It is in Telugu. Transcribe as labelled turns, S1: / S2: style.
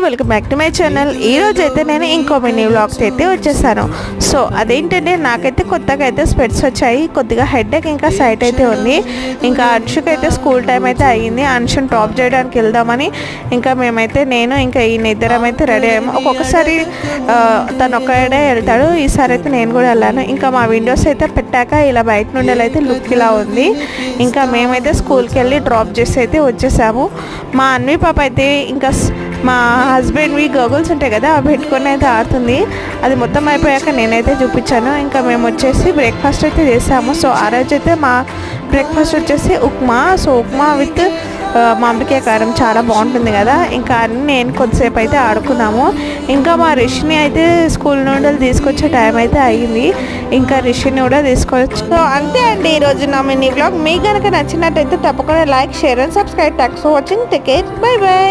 S1: Welcome back to my channel. ఈరోజు అయితే నేను ఇంకో మినీ వ్లాగ్స్ అయితే వచ్చేసాను. సో అదేంటంటే నాకైతే కొత్తగా అయితే స్పెట్స్ వచ్చాయి, కొద్దిగా హెడేక్ ఇంకా సైట్ అయితే ఉంది. ఇంకా అంశుకి అయితే స్కూల్ టైం అయితే అయ్యింది, అంశుని డ్రాప్ చేయడానికి వెళ్దామని ఇంకా మేమైతే నేను ఇంకా ఈ ఇద్దరం అయితే రెడీ అయ్యాము. ఒక్కొక్కసారి తను ఒక్కడే వెళ్తాడు, ఈసారి అయితే నేను కూడా వెళ్ళాను. ఇంకా మా విండోస్ అయితే పెట్టాక ఇలా బయట నుండి అయితే లుక్ ఇలా ఉంది. ఇంకా మేమైతే స్కూల్కి వెళ్ళి డ్రాప్ చేసి అయితే వచ్చేసాము. మా అన్వి పాప అయితే ఇంకా మా హస్బెండ్వి గోగుల్స్ ఉంటాయి కదా, అవి పెట్టుకొని అయితే ఆడుతుంది. అది మొత్తం అయిపోయాక నేనైతే చూపించాను. ఇంకా మేము వచ్చేసి బ్రేక్ఫాస్ట్ అయితే చేసాము. సో ఆ రోజు అయితే మా బ్రేక్ఫాస్ట్ వచ్చేసి ఉప్మా. సో ఉప్మా విత్ మామిడికాయ కారం చాలా బాగుంటుంది కదా. ఇంకా అన్నీ నేను కొద్దిసేపు అయితే ఆడుకున్నాము. ఇంకా మా రిషిని అయితే స్కూల్ నుండి తీసుకొచ్చే టైం అయితే అయ్యింది. ఇంకా రిషిని కూడా తీసుకోవచ్చు. సో అంతే అండి ఈరోజు నా మినీ వ్లాగ్. మీకు కనుక నచ్చినట్టయితే తప్పకుండా like, share and subscribe. Thanks for watching. Take care. By by.